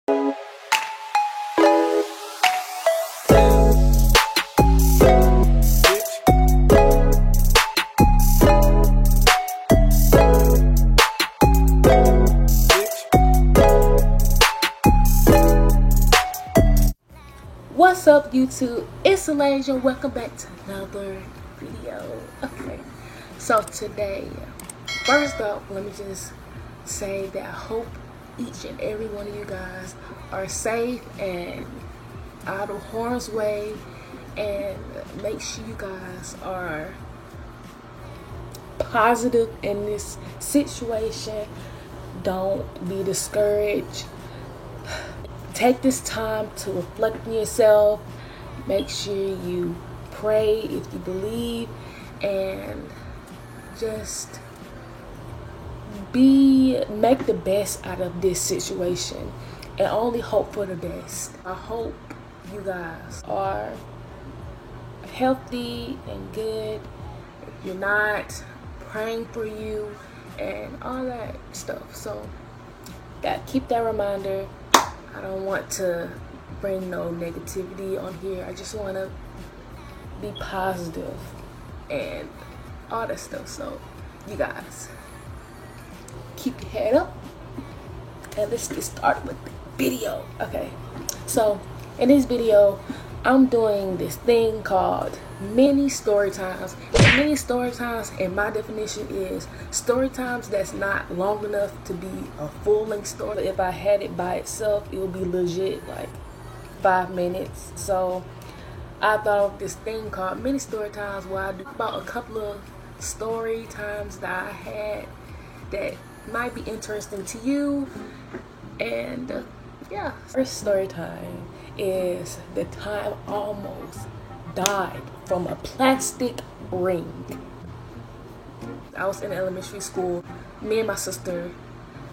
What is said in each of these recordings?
What's up, YouTube? It's Elijah. Welcome back to another video. Okay, so today, first up, let me just say that I hope each and every one of you guys are safe and out of harm's way, and make sure you guys are positive in this situation. Don't be discouraged. Take this time to reflect on yourself. Make sure you pray if you believe, and just make the best out of this situation and only hope for the best. I hope you guys are healthy and good. If you're not, praying for you and all that stuff. So keep that reminder. I don't want to bring no negativity on here. I just want to be positive and all that stuff. So you guys, keep your head up and let's get started with the video. Okay, so in this video, I'm doing this thing called mini story times. And mini story times, in my definition, is story times that's not long enough to be a full-length story. If I had it by itself, it would be legit like 5 minutes. So I thought of this thing called mini story times, where I do about a couple of story times that I had that might be interesting to you. And yeah, first story time is the time I almost died from a plastic ring. I was in elementary school. Me and my sister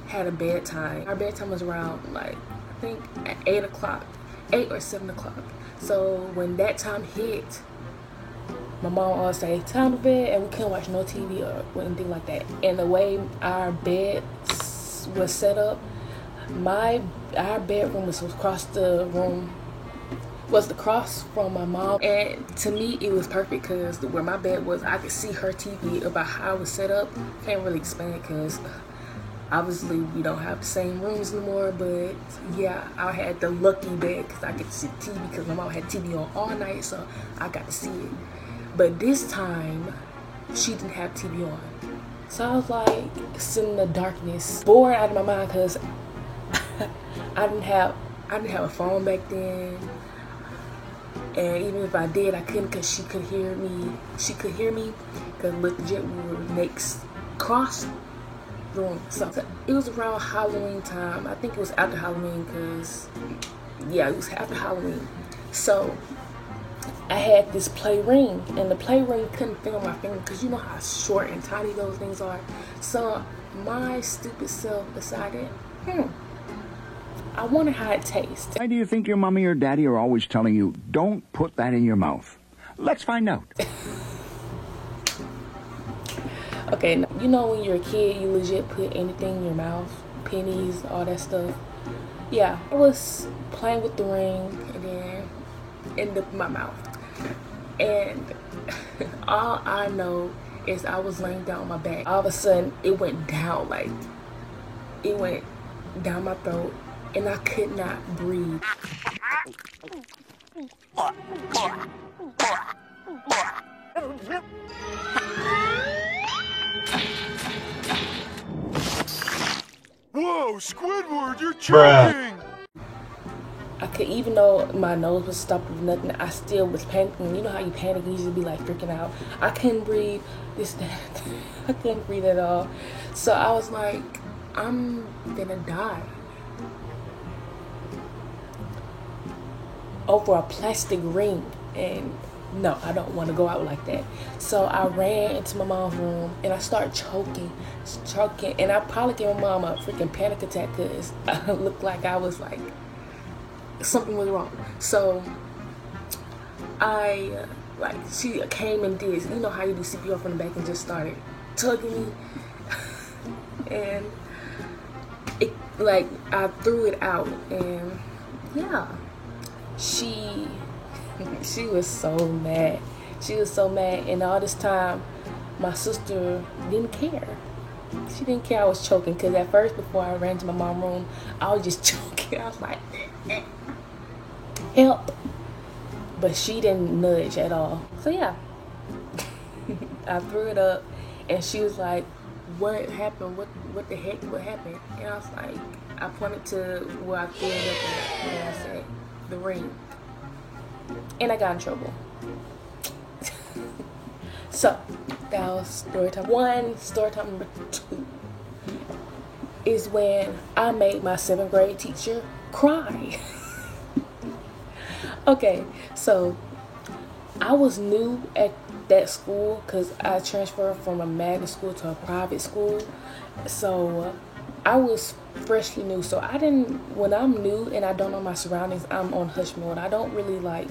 had a bedtime. Our bedtime was around, like, I think at 8 o'clock, 8 or 7 o'clock. So when that time hit, my mom always say, time to bed, and we couldn't watch no TV or anything like that. And the way our bed was set up, our bedroom was across the room, was across from my mom, and to me it was perfect because where my bed was, I could see her TV. About how it was set up, can't really explain it because obviously we don't have the same rooms anymore. But yeah, I had the lucky bed because I could see TV because my mom had TV on all night, so I got to see it. But this time she didn't have TV on, so I was like sitting in the darkness, bored out of my mind because I didn't have a phone back then. And even if I did, I couldn't, because she could hear me. She could hear me because legit we were next cross room. So it was around Halloween time. I think it was after Halloween because, yeah, it was after Halloween. So I had this play ring, and the play ring couldn't fit on my finger because you know how short and tiny those things are. So my stupid self decided, I wonder how it tastes. Why do you think your mommy or daddy are always telling you, don't put that in your mouth? Let's find out. Okay, you know when you're a kid, you legit put anything in your mouth, pennies, all that stuff. Yeah, I was playing with the ring and then ended up in my mouth. And all I know is I was laying down on my back. All of a sudden, it went down, like, it went down my throat. And I could not breathe. Whoa, Squidward, you're choking! I could, even though my nose was stopped with nothing, I still was panicking. You know how you panic, you usually be like freaking out. I couldn't breathe, I couldn't breathe at all. So I was like, I'm gonna die over a plastic ring. And no, I don't want to go out like that. So I ran into my mom's room and I started choking, and I probably gave my mom a freaking panic attack because I looked like I was like, something was wrong. So she came and did, you know how you do CPR from the back, and just started tugging me. And like I threw it out, and yeah, she was so mad. She was so mad, and all this time my sister didn't care. She didn't care I was choking, because at first, before I ran to my mom's room, I was just choking. I was like, help. But she didn't nudge at all. So yeah, I threw it up, and she was like, what happened? What the heck? What happened? And I was like, I pointed to where I threw it up at, and I said, the ring. And I got in trouble. So that was story time 1. Story time number 2 is when I made my 7th grade teacher cry. Okay, so I was new at that school because I transferred from a magnet school to a private school. So I was freshly new. So I didn't, when I'm new and I don't know my surroundings, I'm on hush mode. I don't really like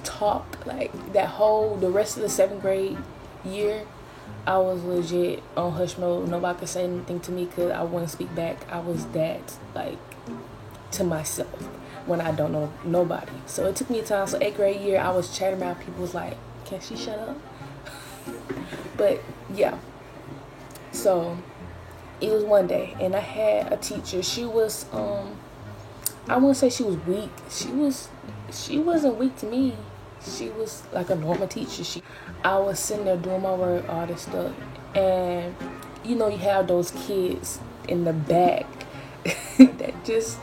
talk. Like the rest of the 7th grade year, I was legit on hush mode. Nobody could say anything to me because I wouldn't speak back. I was that, like, to myself when I don't know nobody. So it took me time. So 8th grade year, I was chatting about, people was like, can she shut up? But yeah, so it was one day, and I had a teacher. She was I wouldn't say she was weak. She wasn't weak to me. She was like a normal teacher. I was sitting there doing my work, all this stuff, and you know, you have those kids in the back that just,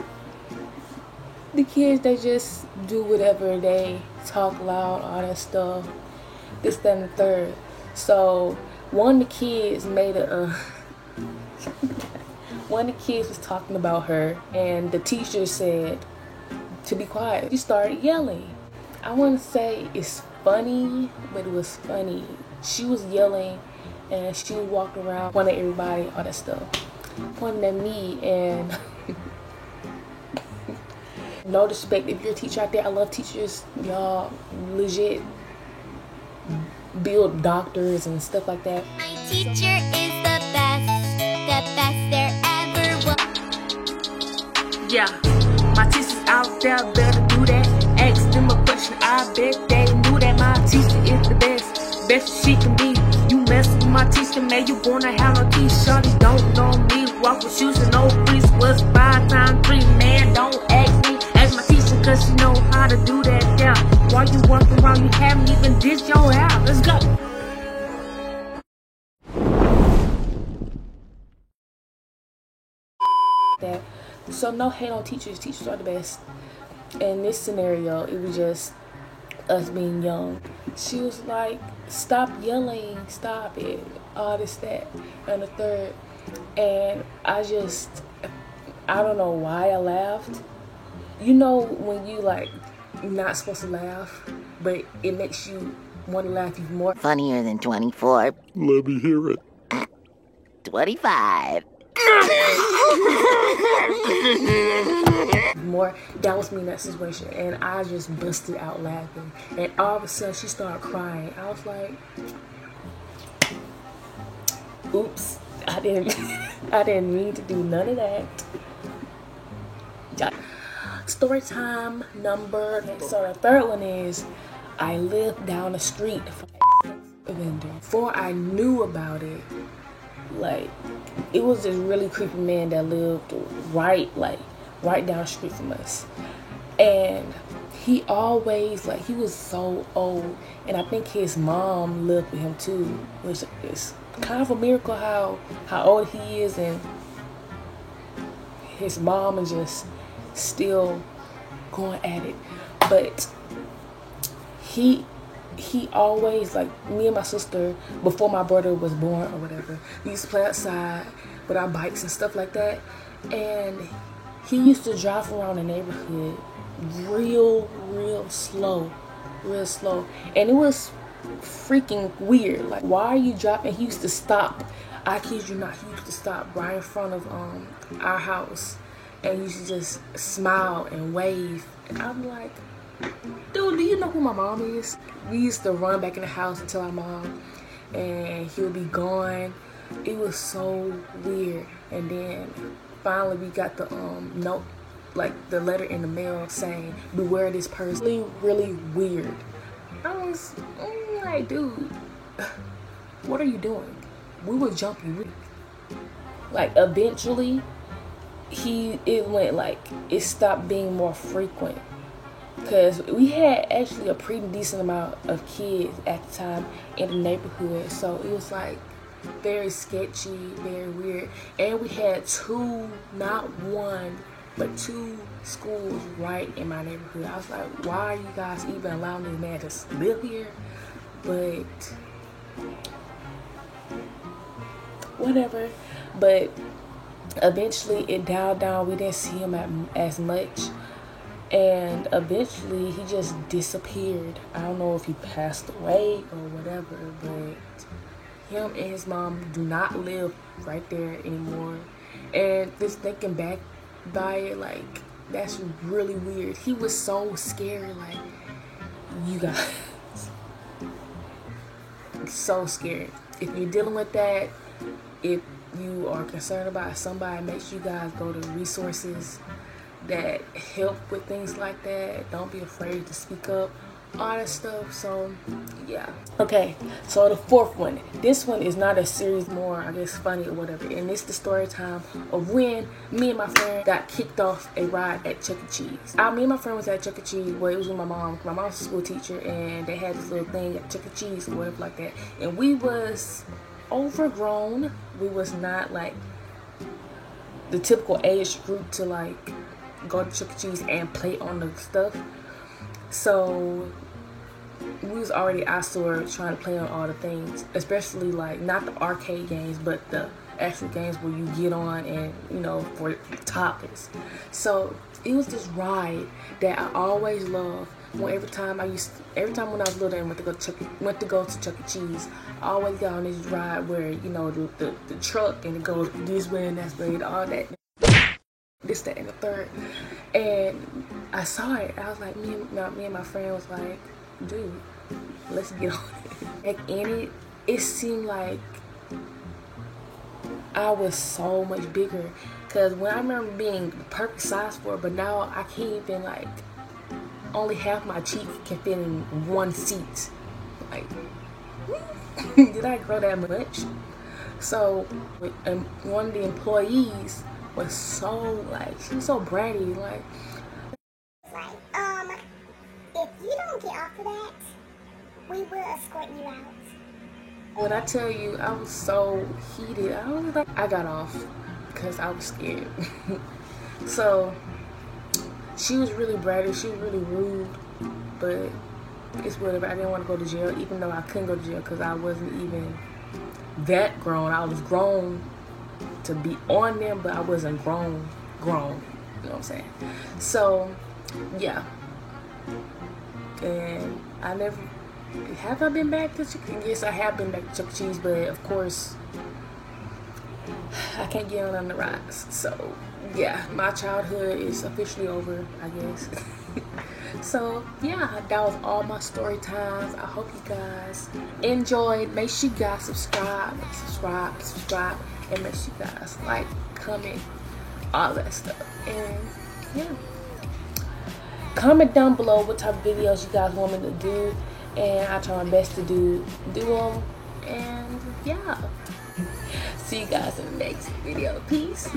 the kids that just do whatever, they talk loud, all that stuff, this, that, and the third. So one of the kids made one of the kids was talking about her, and the teacher said to be quiet. She started yelling. I wouldn't say it's funny, but it was funny. She was yelling, and she was walking around pointing at everybody, all that stuff, pointing at me. And no disrespect, if you're a teacher out there, I love teachers. Y'all legit build doctors and stuff like that. My teacher is the best there ever was. Yeah, my teachers out there better do that. Ask them a question, I bet they knew that my teacher is the best she can be. You mess with my teacher, man, you gonna have no teeth. Shorty don't know me, walk with shoes and no priest was 5 times 3. Man, don't ask me, ask my teacher, cause she know how to do that. Yeah, while you walking around, you haven't even did your house. Let's go. That. So no hate on teachers. Teachers are the best. In this scenario, it was just us being young. She was like, stop yelling, stop it, all this, that, and the third. And I don't know why I laughed. You know when you like not supposed to laugh, but it makes you want to laugh even more. Funnier than 24. Let me hear it. 25. More. That was me in that situation, and I just busted out laughing, and all of a sudden she started crying. I was like, oops, I didn't mean to do none of that. Story time number, so the third one is, I lived down the street from a vendor. Before I knew about it, like, it was this really creepy man that lived right down the street from us. And he always, like, he was so old, and I think his mom lived with him too, which is kind of a miracle how old he is, and his mom is just still going at it. But he always, like, me and my sister, before my brother was born or whatever, we used to play outside with our bikes and stuff like that. And he used to drive around the neighborhood real slow. And it was freaking weird. Like, why are you driving? He used to stop. I kid you not, he used to stop right in front of our house, and he used to just smile and wave. And I'm like, dude, do you know who my mom is? We used to run back in the house and tell our mom, and he would be gone It was so weird. And then finally we got the note, like the letter in the mail saying, beware this person. Really, really weird. I was like, dude, what are you doing? We were jumping. Like, eventually, it stopped being more frequent. Because we had actually a pretty decent amount of kids at the time in the neighborhood. So it was like very sketchy, very weird. And we had not one, but two schools right in my neighborhood. I was like, why are you guys even allowing this man to live here? But whatever. But eventually it dialed down. We didn't see him as much. And eventually he just disappeared. I don't know if he passed away or whatever, but him and his mom do not live right there anymore. And just thinking back by it, like, that's really weird. He was so scary, like, you guys. So scared. If you're dealing with that, if you are concerned about somebody, make sure you guys go to resources that help with things like that. Don't be afraid to speak up, all that stuff. So yeah. Okay, so the fourth one. This one is not a series, more I guess funny or whatever, and it's the story time of when me and my friend got kicked off a ride at Chuck E. Cheese. Me and my friend was at Chuck E. Cheese. Well, it was with my mom. My mom's a school teacher, and they had this little thing at Chuck E. Cheese or whatever like that. And we was overgrown. We was not like the typical age group to like go to Chuck E. Cheese and play on the stuff. So we was already eyesore trying to play on all the things, especially like not the arcade games, but the actual games where you get on and, you know, for topics. So it was this ride that I always loved. Every time when I was little and went to go to Chuck E. Cheese, I always got on this ride where, you know, the truck, and it goes this way and that way and all that. This, that, and the third. And I saw it. I was like, me and my friend was like, dude, let's get on it. Like, in it seemed like I was so much bigger. Because when I remember being the perfect size for it, but now I can't even, like, only half my cheek can fit in one seat. Like, did I grow that much? So, one of the employees was so, like, she was so bratty, like, if you don't get off of that, we will escort you out. When I tell you, I was so heated. I was like, I got off because I was scared. So she was really bratty, she was really rude, but it's whatever. I didn't want to go to jail, even though I couldn't go to jail because I wasn't even that grown. I was grown to be on them, but I wasn't grown, you know what I'm saying? So yeah. And I never, have I been back to Chuck E. Cheese? Yes, I have been back to Chuck E. Cheese, but of course I can't get on the rides. So yeah, my childhood is officially over, I guess. So yeah, that was all my story times. I hope you guys enjoyed. Make sure you guys subscribe, and make sure you guys like, comment, all that stuff. And yeah, comment down below what type of videos you guys want me to do, and I try my best to do them. And yeah, see you guys in the next video. Peace.